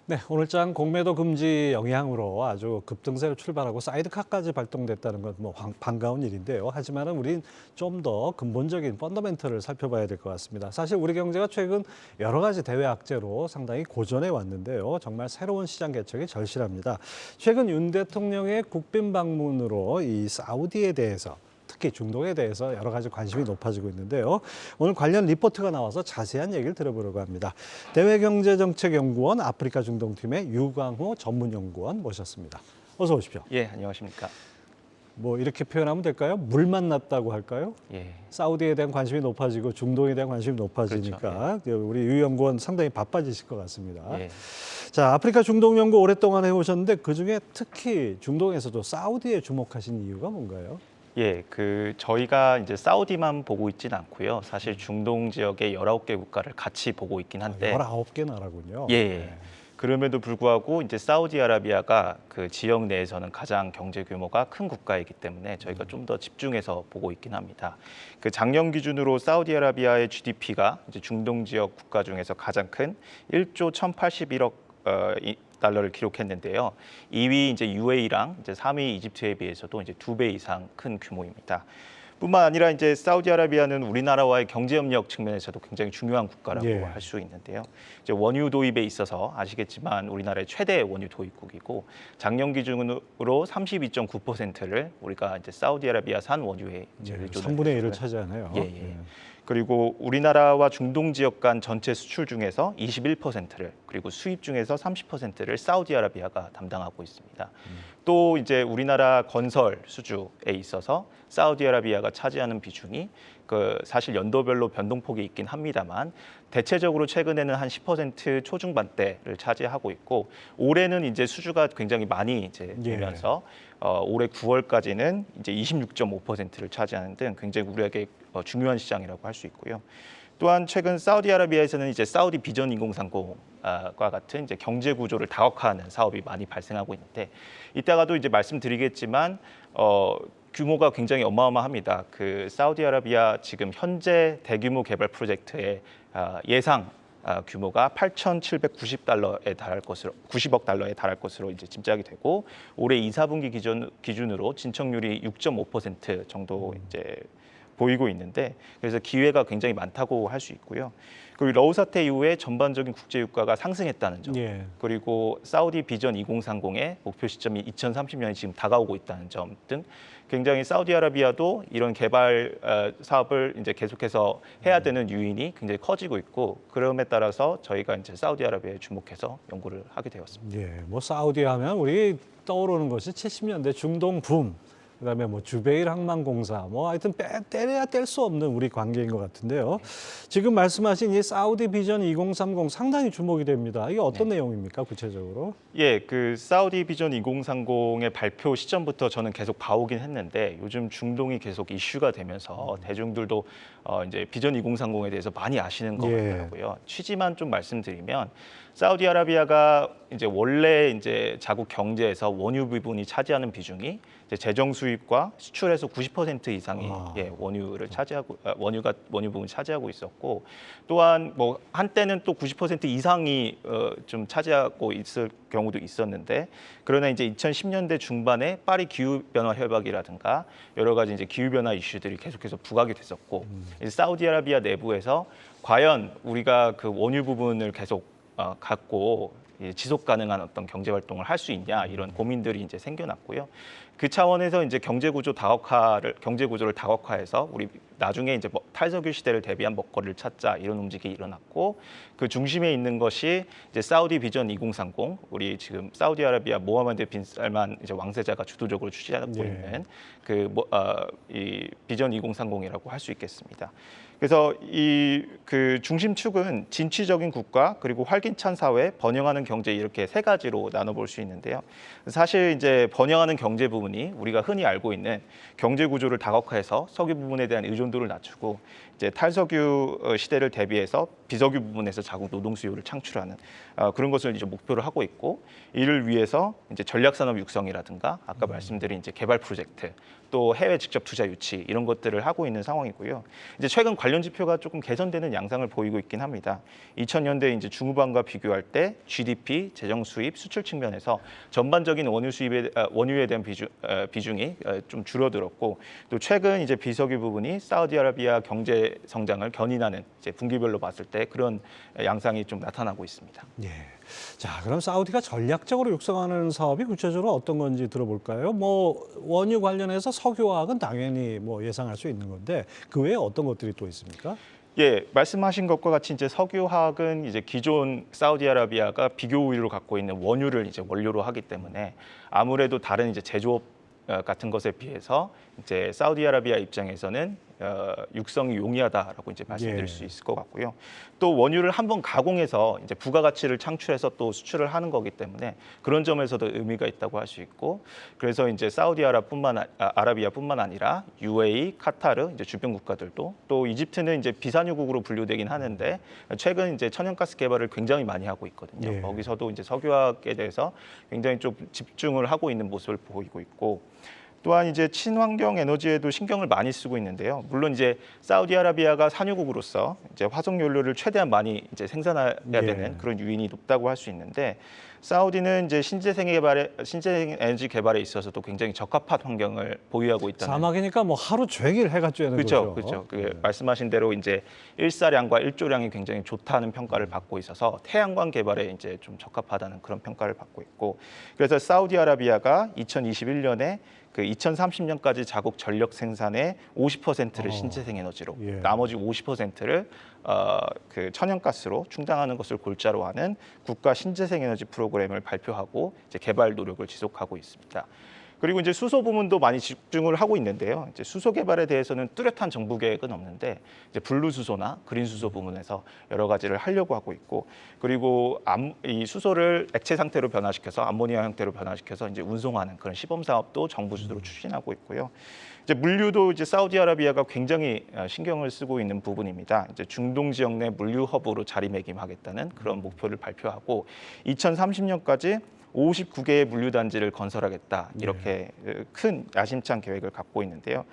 네, 오늘장 공매도 금지 영향으로 아주 급등세로 출발하고 사이드카까지 발동됐다는 건 뭐 반가운 일인데요. 하지만은 우린 좀 더 근본적인 펀더멘털을 살펴봐야 될 것 같습니다. 사실 우리 경제가 최근 여러 가지 대외 악재로 상당히 고전해 왔는데요. 정말 새로운 시장 개척이 절실합니다. 최근 윤 대통령의 국빈 방문으로 이 사우디에 대해서 특히 중동에 대해서 여러 가지 관심이 높아지고 있는데요. 오늘 관련 리포트가 나와서 자세한 얘기를 들어보려고 합니다. 대외경제정책연구원 아프리카 중동팀의 유광호 전문연구원 모셨습니다. 어서 오십시오. 예, 안녕하십니까. 뭐 이렇게 표현하면 될까요? 물 만났다고 할까요? 예, 사우디에 대한 관심이 높아지고 중동에 대한 관심이 높아지니까 우리 유 연구원 상당히 바빠지실 것 같습니다. 예. 자, 아프리카 중동 연구 오랫동안 해오셨는데 그중에 특히 중동에서도 사우디에 주목하신 이유가 뭔가요? 예, 저희가 이제 사우디만 보고 있진 않고요. 사실 중동 지역의 19개 국가를 같이 보고 있긴 한데 19개 나라군요. 예. 네. 그럼에도 불구하고 이제 사우디아라비아가 그 지역 내에서는 가장 경제 규모가 큰 국가이기 때문에 저희가 좀 더 집중해서 보고 있긴 합니다. 그 작년 기준으로 사우디아라비아의 GDP가 이제 중동 지역 국가 중에서 가장 큰 1조 1,081억 달러를 기록했는데요. 2위 이제 UAE랑 이제 3위 이집트에 비해서도 이제 2배 이상 큰 규모입니다. 뿐만 아니라 이제 사우디아라비아는 우리나라와의 경제 협력 측면에서도 굉장히 중요한 국가라고 예. 할 수 있는데요. 이제 원유 도입에 있어서 아시겠지만 우리나라의 최대 원유 도입국이고 작년 기준으로 32.9%를 우리가 이제 사우디아라비아산 원유에 이제 의존을 3분의 1을 했고요. 차지하네요. 예, 예. 그리고 우리나라와 중동 지역 간 전체 수출 중에서 21%를 그리고 수입 중에서 30%를 사우디아라비아가 담당하고 있습니다. 또 이제 우리나라 건설 수주에 있어서 사우디아라비아가 차지하는 비중이 사실 연도별로 변동폭이 있긴 합니다만 대체적으로 최근에는 한 10% 초중반대를 차지하고 있고 올해는 이제 수주가 굉장히 많이 이제 되면서 올해 9월까지는 이제 26.5%를 차지하는 등 굉장히 우리에게 중요한 시장이라고 할 수 있고요. 또한 최근 사우디아라비아에서는 이제 사우디 비전 2030과 같은 이제 경제 구조를 다각화하는 사업이 많이 발생하고 있는데 이따가도 이제 말씀드리겠지만 규모가 굉장히 어마어마합니다. 그 사우디아라비아 지금 현재 대규모 개발 프로젝트의 예상 규모가 8,790달러에 달할 것으로 90억 달러에 달할 것으로 이제 짐작이 되고 올해 2, 4분기 기준으로 진척률이 6.5% 정도 이제 보이고 있는데 그래서 기회가 굉장히 많다고 할 수 있고요. 그리고 러우 사태 이후에 전반적인 국제 유가가 상승했다는 점, 그리고 사우디 비전 2030의 목표 시점이 2030년이 지금 다가오고 있다는 점 등 굉장히 사우디아라비아도 이런 개발 사업을 이제 계속해서 해야 되는 요인이 굉장히 커지고 있고 그럼에 따라서 저희가 이제 사우디아라비아에 주목해서 연구를 하게 되었습니다. 예, 뭐 사우디 하면 우리 떠오르는 것이 70년대 중동 붐. 그다음에 뭐 주베일 항만공사, 뭐 하여튼 떼야 뗄 수 없는 우리 관계인 것 같은데요. 지금 말씀하신 이 사우디 비전 2030 상당히 주목이 됩니다. 이게 어떤 내용입니까, 구체적으로? 예, 그 사우디 비전 2030의 발표 시점부터 저는 계속 봐오긴 했는데 요즘 중동이 계속 이슈가 되면서 대중들도 이제 비전 2030에 대해서 많이 아시는 것 같더라고요. 취지만 좀 말씀드리면 사우디아라비아가 이제 원래 이제 자국 경제에서 원유 부분이 차지하는 비중이 이제 재정 수입과 수출에서 90% 이상이 원유를 차지하고 원유 부분을 차지하고 있었고 또한 뭐 한때는 또 90% 이상이 좀 차지하고 있을 경우도 있었는데 그러나 이제 2010년대 중반에 파리 기후 변화 협약이라든가 여러 가지 이제 기후 변화 이슈들이 계속해서 부각이 됐었고 사우디아라비아 내부에서 과연 우리가 그 원유 부분을 계속 갖고 지속 가능한 어떤 경제 활동을 할 수 있냐 이런 고민들이 이제 생겨났고요. 그 차원에서 이제 경제 구조를 다각화해서 우리 나중에 이제 탈석유 시대를 대비한 먹거리를 찾자 이런 움직임이 일어났고 그 중심에 있는 것이 이제 사우디 비전 2030 우리 지금 사우디아라비아 모하메드 빈 살만 이제 왕세자가 주도적으로 추진하고 있는 이 비전 2030이라고 할 수 있겠습니다. 그래서 그 중심축은 진취적인 국가 그리고 활기찬 사회, 번영하는 경제 이렇게 세 가지로 나눠볼 수 있는데요. 사실 이제 번영하는 경제 부분이 우리가 흔히 알고 있는 경제 구조를 다각화해서 석유 부분에 대한 의존도를 낮추고 이제 탈석유 시대를 대비해서 비석유 부분에서 자국 노동 수요를 창출하는 그런 것을 이제 목표를 하고 있고, 이를 위해서 이제 전략산업 육성이라든가 아까 말씀드린 이제 개발 프로젝트, 또 해외 직접 투자 유치 이런 것들을 하고 있는 상황이고요. 이제 최근 관련 지표가 조금 개선되는 양상을 보이고 있긴 합니다. 2000년대 이제 중후반과 비교할 때 GDP, 재정 수입, 수출 측면에서 전반적인 원유에 대한 비중이 좀 줄어들었고, 또 최근 이제 비석유 부분이 사우디아라비아 경제 성장을 견인하는 이제 분기별로 봤을 때 그런 양상이 좀 나타나고 있습니다. 예. 자, 그럼 사우디가 전략적으로 육성하는 사업이 구체적으로 어떤 건지 들어볼까요? 뭐 원유 관련해서 석유화학은 당연히 뭐 예상할 수 있는 건데 그 외에 어떤 것들이 또 있습니까? 예, 말씀하신 것과 같이 이제 석유화학은 이제 기존 사우디아라비아가 비교 우위를 갖고 있는 원유를 이제 원료로 하기 때문에 아무래도 다른 이제 제조업 같은 것에 비해서 이제 사우디아라비아 입장에서는 육성이 용이하다라고 이제 말씀드릴 수 있을 것 같고요. 또 원유를 한번 가공해서 이제 부가가치를 창출해서 또 수출을 하는 거기 때문에 그런 점에서도 의미가 있다고 할 수 있고, 그래서 이제 아라비아뿐만 아니라 UAE, 카타르 이제 주변 국가들도, 또 이집트는 이제 비산유국으로 분류되긴 하는데 최근 이제 천연가스 개발을 굉장히 많이 하고 있거든요. 예. 거기서도 이제 석유화학에 대해서 굉장히 좀 집중을 하고 있는 모습을 보이고 있고, 또한 이제 친환경 에너지에도 신경을 많이 쓰고 있는데요. 물론 이제 사우디아라비아가 산유국으로서 이제 화석 연료를 최대한 많이 이제 생산해야 되는 그런 요인이 높다고 할 수 있는데, 사우디는 이제 신재생 에너지 개발에 있어서도 굉장히 적합한 환경을 보유하고 있다는. 사막이니까 뭐 하루 종일 해가 쬐는 거죠. 그렇죠. 그 말씀하신 대로 이제 일사량과 일조량이 굉장히 좋다는 평가를 받고 있어서 태양광 개발에 이제 좀 적합하다는 그런 평가를 받고 있고, 그래서 사우디아라비아가 2021년에 그 2030년까지 자국 전력 생산의 50%를 신재생 에너지로, 예. 나머지 50%를 그 천연가스로 충당하는 것을 골자로 하는 국가 신재생 에너지 프로그램을 발표하고 이제 개발 노력을 지속하고 있습니다. 그리고 이제 수소 부문도 많이 집중을 하고 있는데요. 이제 수소 개발에 대해서는 뚜렷한 정부 계획은 없는데 이제 블루 수소나 그린 수소 부문에서 여러 가지를 하려고 하고 있고, 그리고 이 수소를 액체 상태로 변화시켜서 암모니아 형태로 변화시켜서 이제 운송하는 그런 시범 사업도 정부 주도로 추진하고 있고요. 이제 물류도 이제 사우디아라비아가 굉장히 신경을 쓰고 있는 부분입니다. 이제 중동 지역 내 물류 허브로 자리매김하겠다는 그런 목표를 발표하고 2030년까지 59개의 물류단지를 건설하겠다, 이렇게 큰 야심찬 계획을 갖고 있는데요.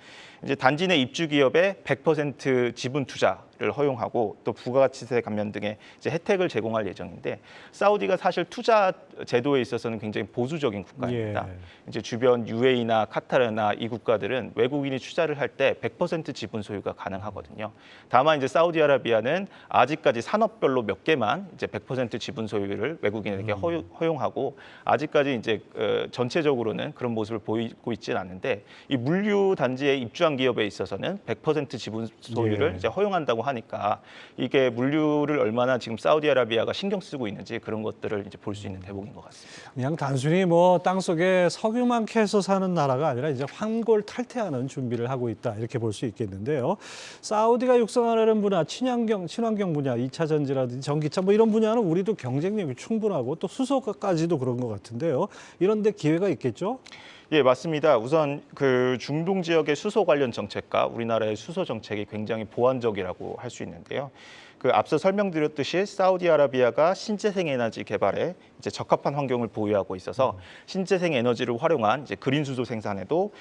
이제 단지 내 입주 기업의 100% 지분 투자를 허용하고 또 부가가치세 감면 등의 이제 혜택을 제공할 예정인데, 사우디가 사실 투자 제도에 있어서는 굉장히 보수적인 국가입니다. 예. 이제 주변 UAE나 카타르나 이 국가들은 외국인이 투자를 할 때 100% 지분 소유가 가능하거든요. 다만 이제 사우디아라비아는 아직까지 산업별로 몇 개만 이제 100% 지분 소유를 외국인에게 허용하고, 아직까지 이제 전체적으로는 그런 모습을 보이고 있지는 않는데, 이 물류 단지에 입주한 기업에 있어서는 100% 지분 소유를 예. 이제 허용한다고 하니까 이게 물류를 얼마나 지금 사우디아라비아가 신경 쓰고 있는지 그런 것들을 이제 볼 수 있는 대목인 것 같습니다. 그냥 단순히 뭐 땅속에 석유만 캐서 사는 나라가 아니라 이제 환골 탈퇴하는 준비를 하고 있다, 이렇게 볼 수 있겠는데요. 사우디가 육성하려는 분야, 친환경 분야, 2차 전지라든지 전기차 뭐 이런 분야는 우리도 경쟁력이 충분하고 또 수소까지도 그런 것 같은데요. 이런 데 기회가 있겠죠? 예, 맞습니다. 우선 그 중동 지역의 수소 관련 정책과 우리나라의 수소 정책이 굉장히 보완적이라고 할 수 있는데요. 그 앞서 설명드렸듯이 사우디아라비아가 신재생 에너지 개발에 이제 적합한 환경을 보유하고 있어서 신재생 에너지를 활용한 이제 그린 수소 생산에도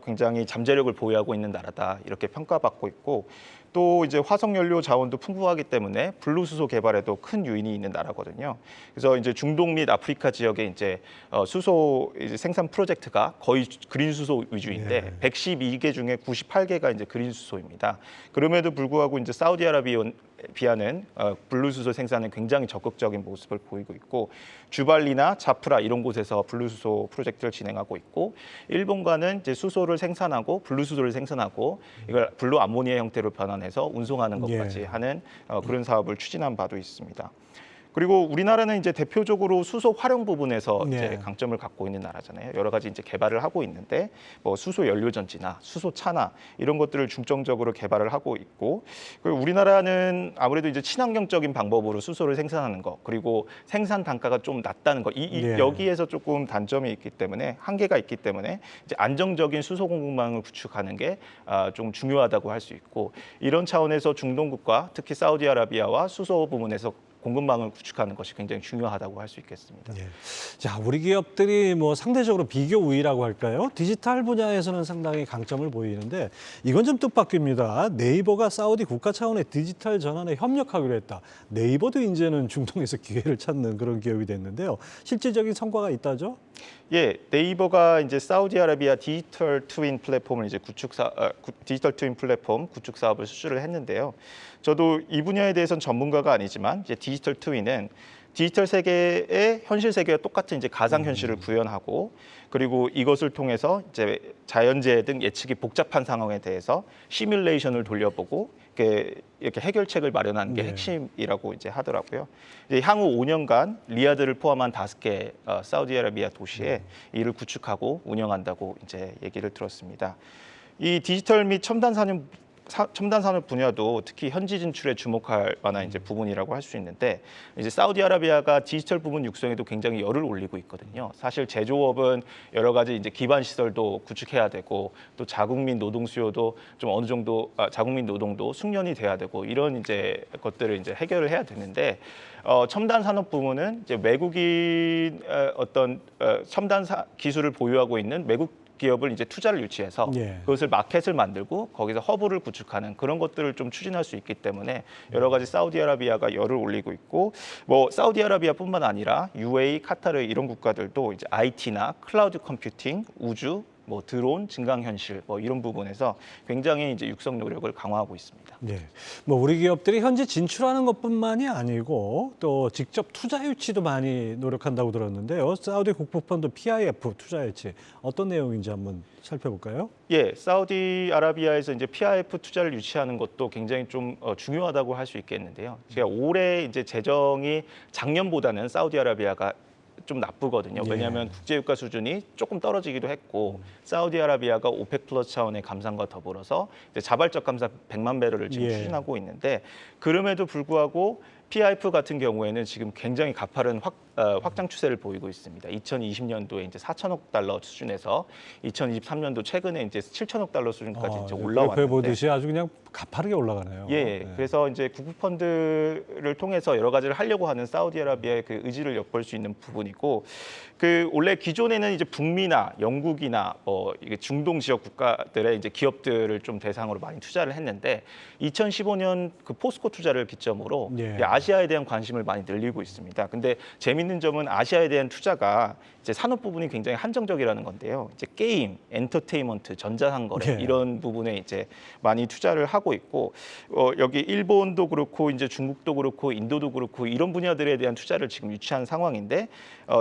굉장히 잠재력을 보유하고 있는 나라다, 이렇게 평가받고 있고, 또 이제 화석 연료 자원도 풍부하기 때문에 블루 수소 개발에도 큰 유인이 있는 나라거든요. 그래서 이제 중동 및 아프리카 지역의 이제 수소 이제 생산 프로젝트가 거의 그린 수소 위주인데 112개 중에 98개가 이제 그린 수소입니다. 그럼에도 불구하고 이제 사우디아라비아는 블루 수소 생산에 굉장히 적극적인 모습을 보이고 있고, 주발리나 자프라 이런 곳에서 블루 수소 프로젝트를 진행하고 있고, 일본과는 이제 수소를 생산하고 블루 수소를 생산하고 이걸 블루 암모니아 형태로 변환해서 운송하는 것까지 하는 그런 사업을 추진한 바도 있습니다. 그리고 우리나라는 이제 대표적으로 수소 활용 부분에서 네. 이제 강점을 갖고 있는 나라잖아요. 여러 가지 이제 개발을 하고 있는데 뭐 수소 연료 전지나 수소 차나 이런 것들을 중점적으로 개발을 하고 있고, 그리고 우리나라는 아무래도 이제 친환경적인 방법으로 수소를 생산하는 거, 그리고 생산 단가가 좀 낮다는 거, 네. 여기에서 조금 단점이 있기 때문에, 한계가 있기 때문에 이제 안정적인 수소 공급망을 구축하는 게 좀 중요하다고 할 수 있고, 이런 차원에서 중동국가, 특히 사우디아라비아와 수소 부문에서 공급망을 구축하는 것이 굉장히 중요하다고 할 수 있겠습니다. 예. 자, 우리 기업들이 뭐 상대적으로 비교 우위라고 할까요? 디지털 분야에서는 상당히 강점을 보이는데 이건 좀 뜻밖입니다. 네이버가 사우디 국가 차원의 디지털 전환에 협력하기로 했다. 네이버도 이제는 중동에서 기회를 찾는 그런 기업이 됐는데요. 실질적인 성과가 있다죠? 예, 네이버가 이제 사우디아라비아 디지털 트윈 플랫폼을 이제 디지털 트윈 플랫폼 구축 사업을 수주를 했는데요. 저도 이 분야에 대해서는 전문가가 아니지만 이제 디지털 트윈은 디지털 세계의 현실 세계와 똑같은 이제 가상 현실을 구현하고, 그리고 이것을 통해서 이제 자연재해 등 예측이 복잡한 상황에 대해서 시뮬레이션을 돌려보고 이렇게 해결책을 마련하는 게 네. 핵심이라고 이제 하더라고요. 이제 향후 5년간 리야드를 포함한 5개 사우디아라비아 도시에 이를 구축하고 운영한다고 이제 얘기를 들었습니다. 이 디지털 및 첨단 산업 분야도 특히 현지 진출에 주목할 만한 이제 부분이라고 할 수 있는데, 이제 사우디아라비아가 디지털 부분 육성에도 굉장히 열을 올리고 있거든요. 사실 제조업은 여러 가지 이제 기반 시설도 구축해야 되고, 또 자국민 노동 수요도 좀 어느 정도 자국민 노동도 숙련이 돼야 되고, 이런 이제 것들을 이제 해결을 해야 되는데, 첨단 산업 부문은 이제 외국인 첨단 기술을 보유하고 있는 외국 기업을 이제 투자를 유치해서 예. 그것을 마켓을 만들고 거기서 허브를 구축하는 그런 것들을 좀 추진할 수 있기 때문에 여러 가지 사우디아라비아가 열을 올리고 있고, 뭐 사우디아라비아뿐만 아니라 UAE, 카타르 이런 국가들도 이제 IT나 클라우드 컴퓨팅, 우주, 뭐 드론, 증강현실 뭐 이런 부분에서 굉장히 이제 육성 노력을 강화하고 있습니다. 네. 뭐 우리 기업들이 현지 진출하는 것뿐만이 아니고 또 직접 투자 유치도 많이 노력한다고 들었는데요. 사우디 국부펀드 PIF 투자 유치 어떤 내용인지 한번 살펴볼까요? 예, 사우디아라비아에서 이제 PIF 투자를 유치하는 것도 굉장히 좀 중요하다고 할 수 있겠는데요. 제가 올해 이제 재정이 작년보다는 사우디아라비아가 좀 나쁘거든요. 예. 왜냐하면 국제유가 수준이 조금 떨어지기도 했고, 사우디아라비아가 오펙 플러스 차원의 감산과 더불어서 이제 자발적 감산 100만 배럴을 지금 예. 추진하고 있는데, 그럼에도 불구하고 PIF 같은 경우에는 지금 굉장히 가파른 확장 추세를 보이고 있습니다. 2020년도에 이제 4천억 달러 수준에서 2023년도 최근에 이제 7천억 달러 수준까지 이제 올라왔는데, 보듯이 아주 그냥 가파르게 올라가네요. 예, 네. 그래서 이제 국부펀드를 통해서 여러 가지를 하려고 하는 사우디아라비아의 그 의지를 엿볼 수 있는 부분이고, 그 원래 기존에는 이제 북미나 영국이나 이게 중동 지역 국가들의 이제 기업들을 좀 대상으로 많이 투자를 했는데, 2015년 그 포스코 투자를 기점으로 예. 이제 아시아에 대한 관심을 많이 늘리고 있습니다. 근데 재밌는 점은 아시아에 대한 투자가 이제 산업 부분이 굉장히 한정적이라는 건데요. 이제 게임, 엔터테인먼트, 전자상거래 예. 이런 부분에 이제 많이 투자를 하고 있고, 여기 일본도 그렇고 이제 중국도 그렇고 인도도 그렇고 이런 분야들에 대한 투자를 지금 유치한 상황인데,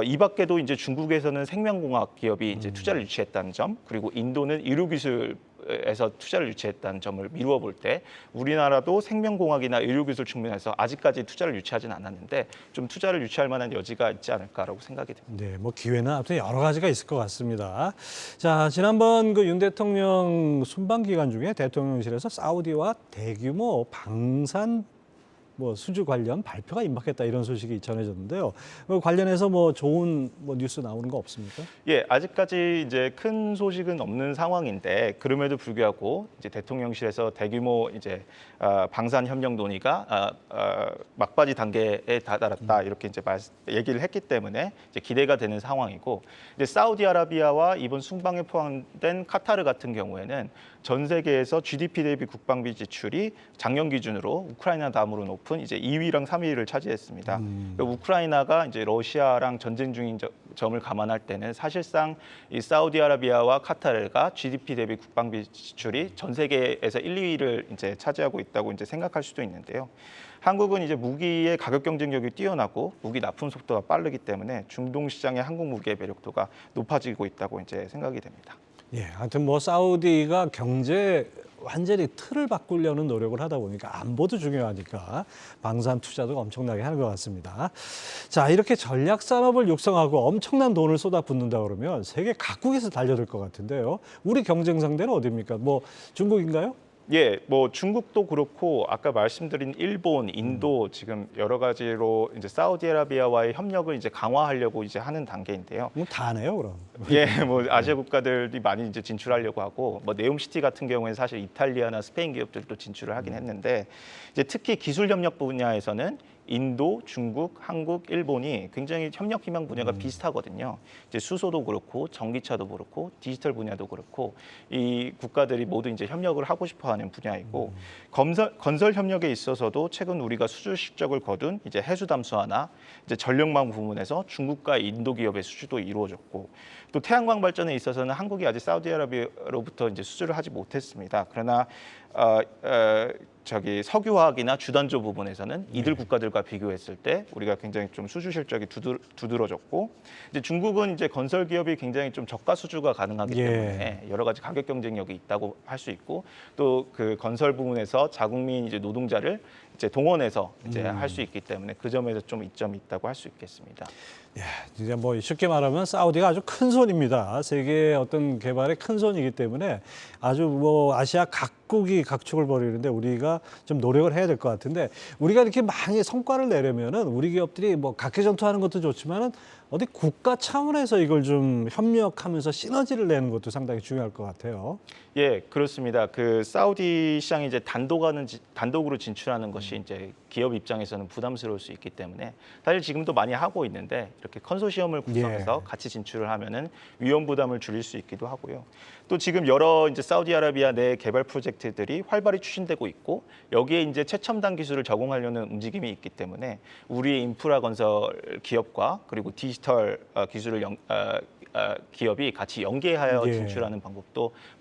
이 밖에도 이제 중국에서는 생명공학 기업이 이제 투자를 유치했다는 점, 그리고 인도는 의료기술에서 투자를 유치했다는 점을 미루어 볼 때, 우리나라도 생명공학이나 의료기술 측면에서 아직까지 투자를 유치하진 않았는데 좀 투자를 유치할 만한 여지가 있지 않을까라고 생각이 됩니다. 네, 뭐 기회는 아무튼 여러 가지가 있을 것 같습니다. 자, 지난번 그 윤 대통령 순방 기간 중에 대통령실에서 사우디와 대규모 방산 뭐 수주 관련 발표가 임박했다 이런 소식이 전해졌는데요. 관련해서 뭐 좋은 뭐 뉴스 나오는 거 없습니까? 예, 아직까지 이제 큰 소식은 없는 상황인데, 그럼에도 불구하고 이제 대통령실에서 대규모 이제 방산 협력 논의가 막바지 단계에 다다랐다 이렇게 이제 얘기를 했기 때문에 이제 기대가 되는 상황이고, 이제 사우디아라비아와 이번 순방에 포함된 카타르 같은 경우에는 전 세계에서 GDP 대비 국방비 지출이 작년 기준으로 우크라이나 다음으로 높은 이제 2위랑 3위를 차지했습니다. 그러니까 우크라이나가 이제 러시아랑 전쟁 중인 점을 감안할 때는 사실상 이 사우디아라비아와 카타르가 GDP 대비 국방비 지출이 전 세계에서 1, 2위를 이제 차지하고 있다고 이제 생각할 수도 있는데요. 한국은 이제 무기의 가격 경쟁력이 뛰어나고 무기 납품 속도가 빠르기 때문에 중동 시장의 한국 무기의 매력도가 높아지고 있다고 이제 생각이 됩니다. 예, 하여튼 뭐 사우디가 경제 완전히 틀을 바꾸려는 노력을 하다 보니까 안보도 중요하니까 방산 투자도 엄청나게 하는 것 같습니다. 자, 이렇게 전략 산업을 육성하고 엄청난 돈을 쏟아붓는다 그러면 세계 각국에서 달려들 것 같은데요. 우리 경쟁 상대는 어디입니까? 뭐 중국인가요? 예, 뭐 중국도 그렇고 아까 말씀드린 일본, 인도 지금 여러 가지로 이제 사우디아라비아와의 협력을 이제 강화하려고 이제 하는 단계인데요. 뭐 다네요, 그럼. 예, 뭐 아시아 국가들이 많이 이제 진출하려고 하고 뭐 네옴시티 같은 경우에는 사실 이탈리아나 스페인 기업들도 진출을 하긴 했는데 이제 특히 기술 협력 분야에서는 인도, 중국, 한국, 일본이 굉장히 협력 희망 분야가 비슷하거든요. 이제 수소도 그렇고 전기차도 그렇고 디지털 분야도 그렇고 이 국가들이 모두 이제 협력을 하고 싶어하는 분야이고 건설 협력에 있어서도 최근 우리가 수주 실적을 거둔 이제 해수 담수화나 이제 전력망 부문에서 중국과 인도 기업의 수주도 이루어졌고 또 태양광 발전에 있어서는 한국이 아직 사우디아라비아로부터 이제 수주를 하지 못했습니다. 그러나 저기 석유화학이나 주단조 부분에서는 이들 국가들과 비교했을 때 우리가 굉장히 좀 수주 실적이 두드러졌고 이제 중국은 이제 건설 기업이 굉장히 좀 저가 수주가 가능하기 때문에 여러 가지 가격 경쟁력이 있다고 할 수 있고 또 그 건설 부분에서 자국민 이제 노동자를 이제 동원해서 이제 할 수 있기 때문에 그 점에서 좀 이점이 있다고 할 수 있겠습니다. 예, 이제 뭐 쉽게 말하면 사우디가 아주 큰 손입니다. 세계의 어떤 개발의 큰 손이기 때문에 아주 뭐 아시아 각국이 각축을 벌이는데 우리가 좀 노력을 해야 될 것 같은데 우리가 이렇게 많이 성과를 내려면은 우리 기업들이 뭐 각계 전투하는 것도 좋지만은 어디 국가 차원에서 이걸 좀 협력하면서 시너지를 내는 것도 상당히 중요할 것 같아요. 예, 그렇습니다. 그 사우디 시장이 이제 단독으로 진출하는 것이 이제 기업 입장에서는 부담스러울 수 있기 때문에 사실 지금도 많이 하고 있는데 이렇게 컨소시엄을 구성해서 같이 진출을 하면은 위험 부담을 줄일 수 있기도 하고요. 또 지금 여러 이제 사우디아라비아 내 개발 프로젝트들이 활발히 추진되고 있고 여기에 이제 최첨단 기술을 적용하려는 움직임이 있기 때문에 우리의 인프라 건설 기업과 그리고 디지털 기술을 기업이 같이 연계하여 진출하는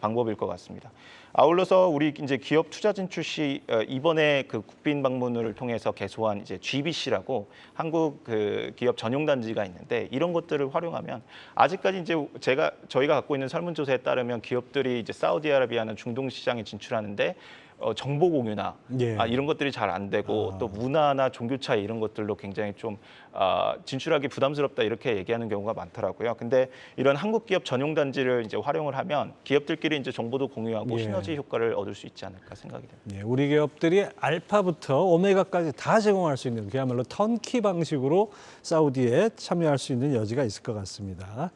방법일 것 같습니다. 아울러서 우리 이제 기업 투자 진출 시 이번에 그 국빈 방문을 통해서 개소한 이제 GBC라고 한국 그 기업 전용 단지가 있는데 이런 것들을 활용하면 아직까지 이제 저희가 갖고 있는 설문조사에 따르면 기업들이 이제 사우디아라비아나 중동 시장에 진출하는데 정보 공유나 이런 것들이 잘 안 되고 또 문화나 종교 차이 이런 것들로 굉장히 좀 진출하기 부담스럽다 이렇게 얘기하는 경우가 많더라고요. 근데 이런 한국 기업 전용 단지를 이제 활용을 하면 기업들끼리 이제 정보도 공유하고 시너지 효과를 얻을 수 있지 않을까 생각이 됩니다. 예, 우리 기업들이 알파부터 오메가까지 다 제공할 수 있는 그야말로 턴키 방식으로 사우디에 참여할 수 있는 여지가 있을 것 같습니다.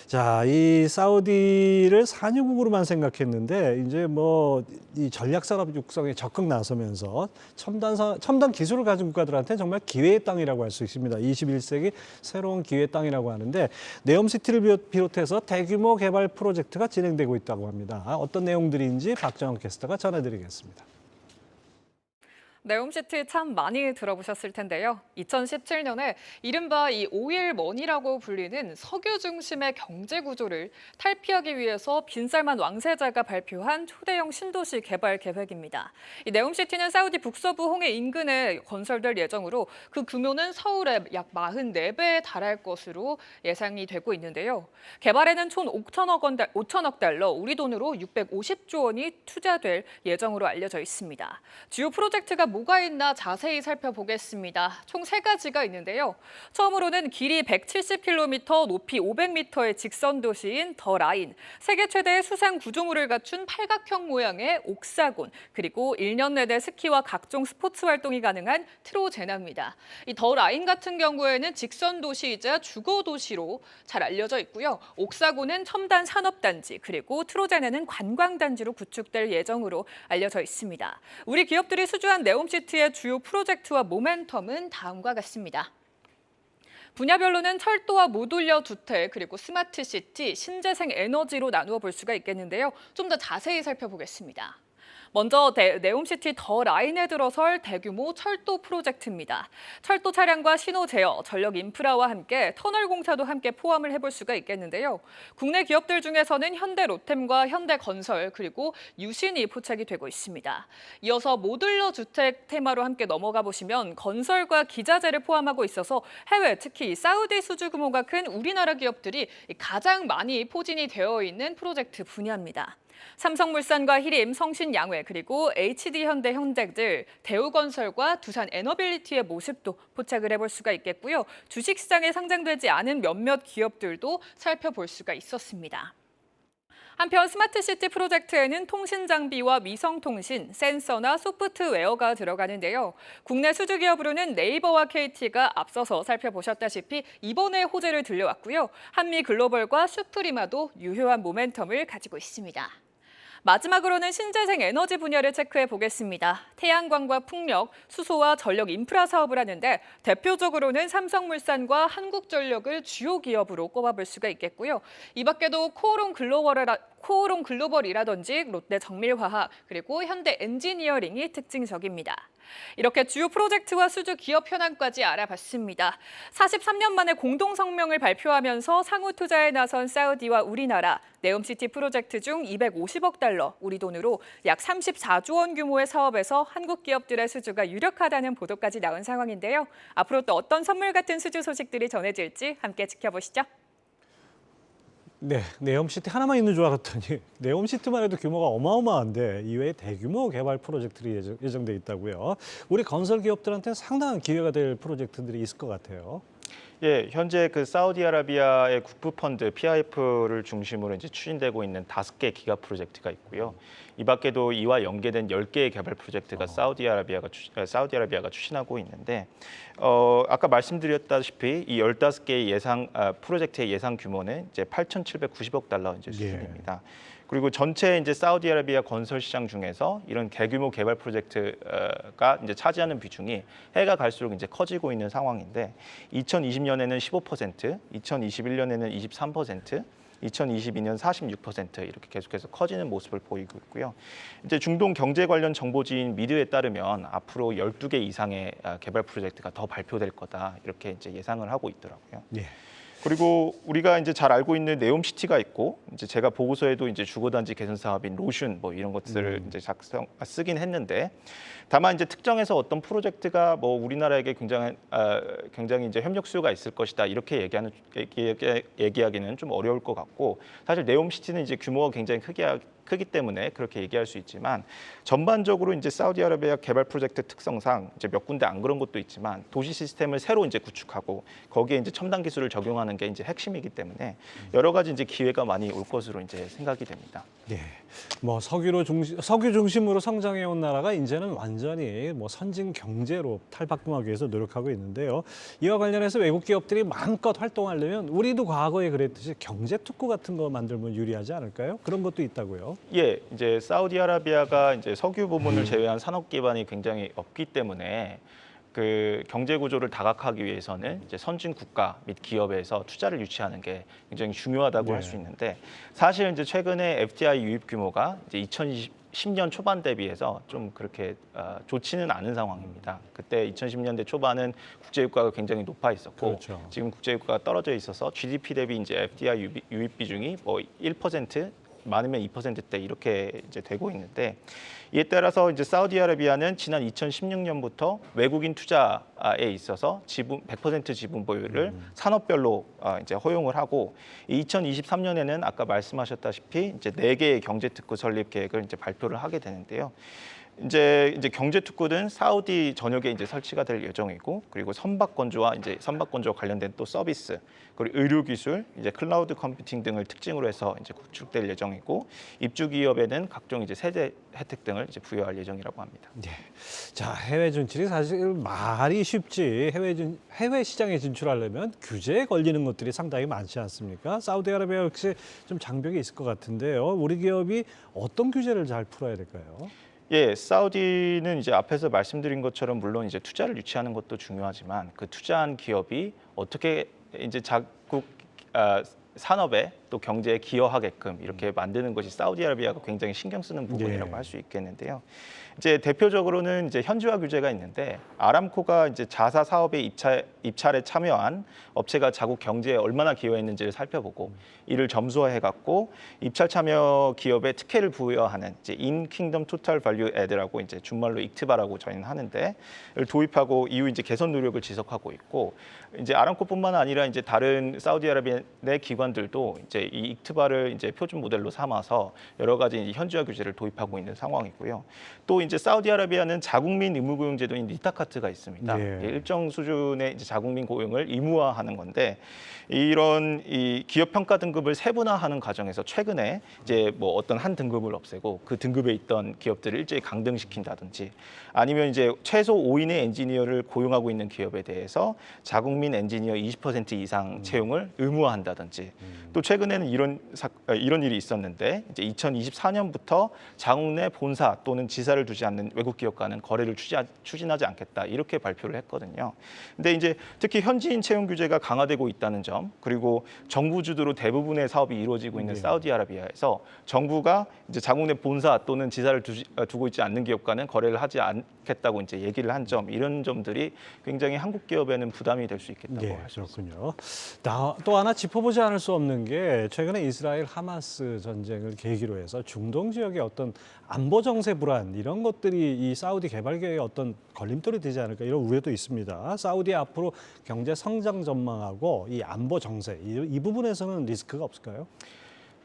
자, 이 사우디를 산유국으로만 생각했는데 이제 뭐 이 전략 산업 육성에 적극 나서면서 첨단 기술을 가진 국가들한테 정말 기회의 땅이라고 할 수 있습니다. 21세기 새로운 기회의 땅이라고 하는데 네옴시티를 비롯해서 대규모 개발 프로젝트가 진행되고 있다고 합니다. 어떤 내용들인지 박정원 캐스터가 전해드리겠습니다. 네옴시티 참 많이 들어보셨을 텐데요. 2017년에 이른바 이 오일 머니라고 불리는 석유 중심의 경제 구조를 탈피하기 위해서 빈살만 왕세자가 발표한 초대형 신도시 개발 계획입니다. 이 네옴시티는 사우디 북서부 홍해 인근에 건설될 예정으로 그 규모는 서울의 약 44배에 달할 것으로 예상이 되고 있는데요. 개발에는 총 5천억 달러, 우리 돈으로 650조 원이 투자될 예정으로 알려져 있습니다. 주요 프로젝트가 뭐가 있나 자세히 살펴보겠습니다. 총 3가지가 있는데요. 처음으로는 길이 170km, 높이 500m의 직선 도시인 더 라인, 세계 최대의 수상 구조물을 갖춘 팔각형 모양의 옥사곤, 그리고 1년 내내 스키와 각종 스포츠 활동이 가능한 트로제나입니다. 이 더 라인 같은 경우에는 직선 도시이자 주거 도시로 잘 알려져 있고요. 옥사곤은 첨단 산업단지, 그리고 트로제나는 관광단지로 구축될 예정으로 알려져 있습니다. 우리 기업들이 수주한 네옴시티의 주요 프로젝트와 모멘텀은 다음과 같습니다. 분야별로는 철도와 모듈러 주택, 그리고 스마트시티, 신재생 에너지로 나누어 볼 수가 있겠는데요. 좀 더 자세히 살펴보겠습니다. 먼저 네옴시티 더 라인에 들어설 대규모 철도 프로젝트입니다. 철도 차량과 신호 제어, 전력 인프라와 함께 터널 공사도 함께 포함을 해볼 수가 있겠는데요. 국내 기업들 중에서는 현대 로템과 현대 건설 그리고 유신이 포착이 되고 있습니다. 이어서 모듈러 주택 테마로 함께 넘어가 보시면 건설과 기자재를 포함하고 있어서 해외, 특히 사우디 수주 규모가 큰 우리나라 기업들이 가장 많이 포진이 되어 있는 프로젝트 분야입니다. 삼성물산과 히림, 성신양회, 그리고 HD현대 현대들, 대우건설과 두산 에너빌리티의 모습도 포착을 해볼 수가 있겠고요. 주식시장에 상장되지 않은 몇몇 기업들도 살펴볼 수가 있었습니다. 한편 스마트시티 프로젝트에는 통신 장비와 위성통신, 센서나 소프트웨어가 들어가는데요. 국내 수주기업으로는 네이버와 KT가 앞서서 살펴보셨다시피 이번에 호재를 들려왔고요. 한미글로벌과 슈프리마도 유효한 모멘텀을 가지고 있습니다. 마지막으로는 신재생 에너지 분야를 체크해 보겠습니다. 태양광과 풍력, 수소와 전력 인프라 사업을 하는데 대표적으로는 삼성물산과 한국전력을 주요 기업으로 꼽아볼 수가 있겠고요. 이 밖에도 코오롱 글로벌이라든지 롯데 정밀화학 그리고 현대 엔지니어링이 특징적입니다. 이렇게 주요 프로젝트와 수주 기업 현황까지 알아봤습니다. 43년 만에 공동 성명을 발표하면서 상호 투자에 나선 사우디와 우리나라, 네옴시티 프로젝트 중 250억 달러, 우리 돈으로 약 34조 원 규모의 사업에서 한국 기업들의 수주가 유력하다는 보도까지 나온 상황인데요. 앞으로 또 어떤 선물 같은 수주 소식들이 전해질지 함께 지켜보시죠. 네, 네옴시티 하나만 있는 줄 알았더니 네옴시티만 해도 규모가 어마어마한데 이외에 대규모 개발 프로젝트들이 예정돼 있다고요. 우리 건설 기업들한테는 상당한 기회가 될 프로젝트들이 있을 것 같아요. 예, 현재 그 사우디아라비아의 국부 펀드 PIF를 중심으로 이제 추진되고 있는 5개 기가 프로젝트가 있고요. 이 밖에도 이와 연계된 10개의 개발 프로젝트가 사우디아라비아가 추진하고 있는데 아까 말씀드렸다시피 이 15개의 프로젝트의 예상 규모는 이제 8,790억 달러 이제 수준입니다. 그리고 전체 이제 사우디아라비아 건설 시장 중에서 이런 대규모 개발 프로젝트가 이제 차지하는 비중이 해가 갈수록 이제 커지고 있는 상황인데 2020년에는 15%, 2021년에는 23%, 2022년 46% 이렇게 계속해서 커지는 모습을 보이고 있고요. 이제 중동 경제 관련 정보지인 미드에 따르면 앞으로 12개 이상의 개발 프로젝트가 더 발표될 거다 이렇게 이제 예상을 하고 있더라고요. 예. 그리고 우리가 이제 잘 알고 있는 네옴시티가 있고 이제 제가 보고서에도 이제 주거단지 개선 사업인 로슌 뭐 이런 것들을 이제 쓰긴 했는데 다만 이제 특정해서 어떤 프로젝트가 뭐 우리나라에게 굉장히 이제 협력 수요가 있을 것이다 이렇게 얘기하기는 좀 어려울 것 같고 사실 네옴시티는 이제 규모가 굉장히 크기 때문에 그렇게 얘기할 수 있지만 전반적으로 이제 사우디아라비아 개발 프로젝트 특성상 이제 몇 군데 안 그런 것도 있지만 도시 시스템을 새로 이제 구축하고 거기에 이제 첨단 기술을 적용하는 게 이제 핵심이기 때문에 여러 가지 이제 기회가 많이 올 것으로 이제 생각이 됩니다. 예. 뭐 석유 중심으로 성장해 온 나라가 이제는 완전히 뭐 선진 경제로 탈바꿈하기 위해서 노력하고 있는데요. 이와 관련해서 외국 기업들이 마음껏 활동하려면 우리도 과거에 그랬듯이 경제 특구 같은 거 만들면 유리하지 않을까요? 그런 것도 있다고요. 예, 이제 사우디아라비아가 이제 석유 부문을 제외한 산업 기반이 굉장히 없기 때문에 그 경제 구조를 다각화하기 위해서는 이제 선진 국가 및 기업에서 투자를 유치하는 게 굉장히 중요하다고 할 수 있는데 사실 이제 최근에 FDI 유입 규모가 이제 2010년 초반 대비해서 좀 그렇게 좋지는 않은 상황입니다. 그때 2010년대 초반은 국제 유가가 굉장히 높아 있었고 그렇죠. 지금 국제 유가가 떨어져 있어서 GDP 대비 이제 FDI 유입 비중이 뭐 1% 많으면 2%대 이렇게 이제 되고 있는데 이에 따라서 이제 사우디아라비아는 지난 2016년부터 외국인 투자에 있어서 100% 지분 보유를 산업별로 이제 허용을 하고 2023년에는 아까 말씀하셨다시피 이제 4개의 경제 특구 설립 계획을 이제 발표를 하게 되는데요. 이제 경제 특구는 사우디 전역에 이제 설치가 될 예정이고 그리고 선박 건조와 관련된 또 서비스 그리고 의료 기술, 이제 클라우드 컴퓨팅 등을 특징으로 해서 이제 구축될 예정이고 입주 기업에는 각종 이제 세제 혜택 등을 이제 부여할 예정이라고 합니다. 예. 자, 해외 진출이 사실 말이 쉽지 해외 시장에 진출하려면 규제에 걸리는 것들이 상당히 많지 않습니까? 사우디아라비아 역시 좀 장벽이 있을 것 같은데요. 우리 기업이 어떤 규제를 잘 풀어야 될까요? 예, 사우디는 이제 앞에서 말씀드린 것처럼 물론 이제 투자를 유치하는 것도 중요하지만 그 투자한 기업이 어떻게 이제 자국 산업에 또 경제에 기여하게끔 이렇게 만드는 것이 사우디아라비아가 굉장히 신경 쓰는 부분이라고 예. 할 수 있겠는데요. 이제 대표적으로는 이제 현지화 규제가 있는데 아람코가 이제 자사 사업에 입찰에 참여한 업체가 자국 경제에 얼마나 기여했는지를 살펴보고 이를 점수화해 갖고 입찰 참여 기업에 특혜를 부여하는 이제 인 킹덤 토탈 밸류 애드라고 이제 준말로 익트바라고 저희는 하는데 를 도입하고 이후 이제 개선 노력을 지속하고 있고 이제 아람코뿐만 아니라 이제 다른 사우디아라비아 내 기관들도 이제 이 익트바를 이제 표준 모델로 삼아서 여러 가지 이제 현지화 규제를 도입하고 있는 상황이고요. 또 이제 사우디아라비아는 자국민 의무 고용 제도인 리타카트가 있습니다. 예. 일정 수준의 이제 자국민 고용을 의무화하는 건데 이런 이 기업 평가 등급을 세분화하는 과정에서 최근에 이제 뭐 어떤 한 등급을 없애고 그 등급에 있던 기업들을 일제히 강등시킨다든지 아니면 이제 최소 5인의 엔지니어를 고용하고 있는 기업에 대해서 자국민 엔지니어 20% 이상 채용을 의무화한다든지 또 최근에는 이런 일이 있었는데 이제 2024년부터 자국 내 본사 또는 지사를 두지 않는 외국 기업과는 거래를 추진하지 않겠다 이렇게 발표를 했거든요. 근데 이제 특히 현지인 채용 규제가 강화되고 있다는 점 그리고 정부 주도로 대부분의 사업이 이루어지고 있는 사우디아라비아에서 정부가 이제 자국 내 본사 또는 지사를 두고 있지 않는 기업과는 거래를 하지 않겠다고 이제 얘기를 한 점 이런 점들이 굉장히 한국 기업에는 부담이 될 수 있겠다고 예, 할 수 있습니다. 그렇군요. 또 하나 짚어보지 않을 수 없는 게 최근에 이스라엘 하마스 전쟁을 계기로 해서 중동 지역의 어떤 안보 정세 불안 이런 것들이 이 사우디 개발 계획에 어떤 걸림돌이 되지 않을까 이런 우려도 있습니다. 사우디 앞으로 경제 성장 전망하고 이 안보 정세 이 부분에서는 리스크가 없을까요?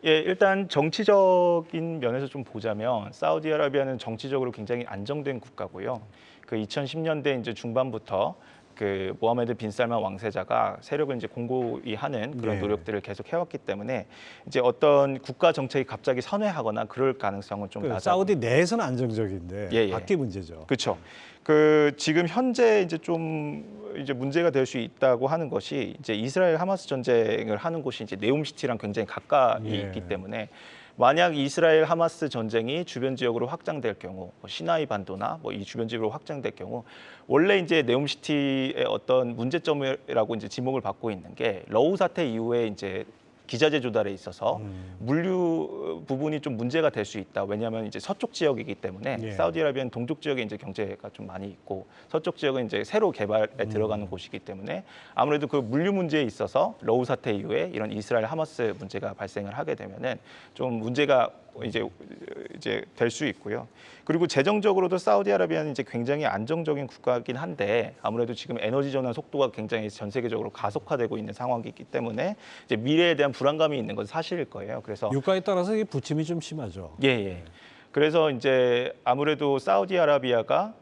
예, 일단 정치적인 면에서 좀 보자면 사우디아라비아는 정치적으로 굉장히 안정된 국가고요. 그 2010년대 이제 중반부터 그 모하메드 빈 살만 왕세자가 세력을 이제 공고히 하는 그런 네. 노력들을 계속 해왔기 때문에 이제 어떤 국가 정책이 갑자기 선회하거나 그럴 가능성은 좀 낮아. 사우디 내에서는 안정적인데 예, 예. 밖이 문제죠. 그렇죠. 그 지금 현재 이제 좀 이제 문제가 될 수 있다고 하는 것이 이제 이스라엘 하마스 전쟁을 하는 곳이 이제 네옴시티랑 굉장히 가까이 예. 있기 때문에 만약 이스라엘 하마스 전쟁이 주변 지역으로 확장될 경우 뭐 시나이 반도나 뭐 이 주변 지역으로 확장될 경우 원래 이제 네옴시티의 어떤 문제점이라고 이제 지목을 받고 있는 게 러우 사태 이후에 이제 기자재 조달에 있어서 물류 부분이 좀 문제가 될 수 있다. 왜냐하면 이제 서쪽 지역이기 때문에 예. 사우디아라비아는 동쪽 지역에 이제 경제가 좀 많이 있고 서쪽 지역은 이제 새로 개발에 들어가는 곳이기 때문에 아무래도 그 물류 문제에 있어서 러우 사태 이후에 이런 이스라엘 하마스 문제가 발생을 하게 되면은 좀 문제가 이제 될 수 있고요. 그리고 재정적으로도 사우디아라비아는 이제 굉장히 안정적인 국가이긴 한데 아무래도 지금 에너지 전환 속도가 굉장히 전 세계적으로 가속화되고 있는 상황이기 때문에 이제 미래에 대한 불안감이 있는 건 사실일 거예요. 그래서 유가에 따라서 이 부침이 좀 심하죠. 예. 그래서 이제 아무래도 사우디아라비아가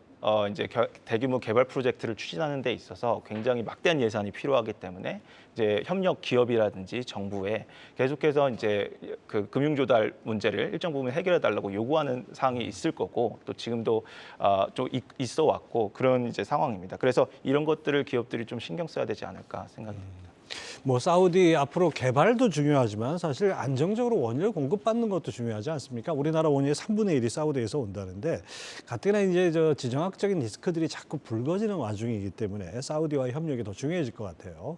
이제 대규모 개발 프로젝트를 추진하는 데 있어서 굉장히 막대한 예산이 필요하기 때문에 이제 협력 기업이라든지 정부에 계속해서 이제 그 금융 조달 문제를 일정 부분 해결해 달라고 요구하는 사항이 있을 거고 또 지금도 좀 있어 왔고 그런 이제 상황입니다. 그래서 이런 것들을 기업들이 좀 신경 써야 되지 않을까 생각합니다. 뭐 사우디 앞으로 개발도 중요하지만 사실 안정적으로 원유를 공급받는 것도 중요하지 않습니까? 우리나라 원유의 3분의 1이 사우디에서 온다는데 가뜩이나 이제 저 지정학적인 리스크들이 자꾸 불거지는 와중이기 때문에 사우디와의 협력이 더 중요해질 것 같아요.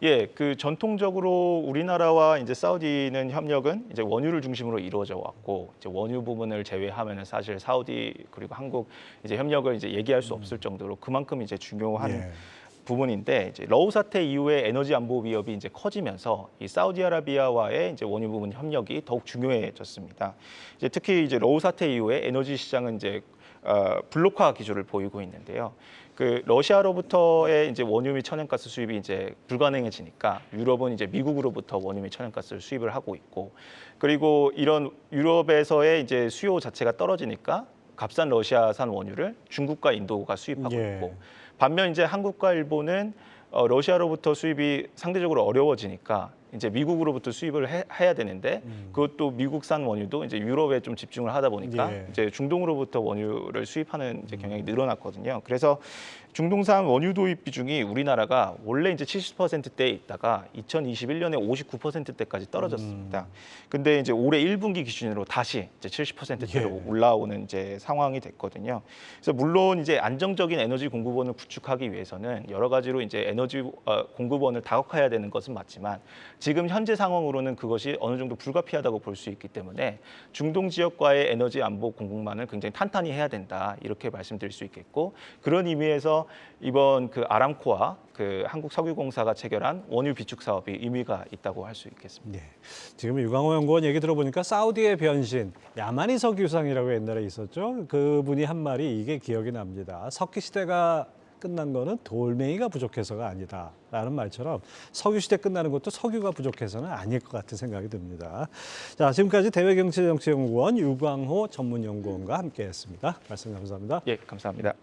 예, 그 전통적으로 우리나라와 이제 사우디는 협력은 이제 원유를 중심으로 이루어져 왔고 이제 원유 부분을 제외하면은 사실 사우디 그리고 한국 이제 협력을 이제 얘기할 수 없을 정도로 그만큼 이제 중요한 예. 부분인데 이제 러우 사태 이후에 에너지 안보 위협이 이제 커지면서 이 사우디아라비아와의 이제 원유 부분 협력이 더욱 중요해졌습니다. 이제 특히 이제 러우 사태 이후에 에너지 시장은 이제 블록화 기조를 보이고 있는데요. 그 러시아로부터의 이제 원유 및 천연가스 수입이 이제 불가능해지니까 유럽은 이제 미국으로부터 원유 및 천연가스를 수입을 하고 있고 그리고 이런 유럽에서의 이제 수요 자체가 떨어지니까 값싼 러시아산 원유를 중국과 인도가 수입하고 예. 있고 반면 이제 한국과 일본은 러시아로부터 수입이 상대적으로 어려워지니까 이제 미국으로부터 수입을 해야 되는데 그것도 미국산 원유도 이제 유럽에 좀 집중을 하다 보니까 예. 이제 중동으로부터 원유를 수입하는 이제 경향이 늘어났거든요. 그래서 중동산 원유 도입 비중이 우리나라가 원래 이제 70%대에 있다가 2021년에 59%대까지 떨어졌습니다. 근데 이제 올해 1분기 기준으로 다시 이제 70%대로 올라오는 이제 상황이 됐거든요. 그래서 물론 이제 안정적인 에너지 공급원을 구축하기 위해서는 여러 가지로 이제 에너지 공급원을 다각화해야 되는 것은 맞지만 지금 현재 상황으로는 그것이 어느 정도 불가피하다고 볼 수 있기 때문에 중동 지역과의 에너지 안보 공급망을 굉장히 탄탄히 해야 된다 이렇게 말씀드릴 수 있겠고 그런 의미에서 이번 그 아람코와 그 한국석유공사가 체결한 원유 비축 사업이 의미가 있다고 할 수 있겠습니다. 네. 지금 유광호 연구원 얘기 들어보니까 사우디의 변신, 야마니 석유상이라고 옛날에 있었죠. 그분이 한 말이 이게 기억이 납니다. 석기 시대가 끝난 거는 돌멩이가 부족해서가 아니다라는 말처럼 석유 시대 끝나는 것도 석유가 부족해서는 아닐 것 같은 생각이 듭니다. 자, 지금까지 대외경제정치연구원 유광호 전문연구원과 함께했습니다. 말씀 감사합니다. 예, 감사합니다.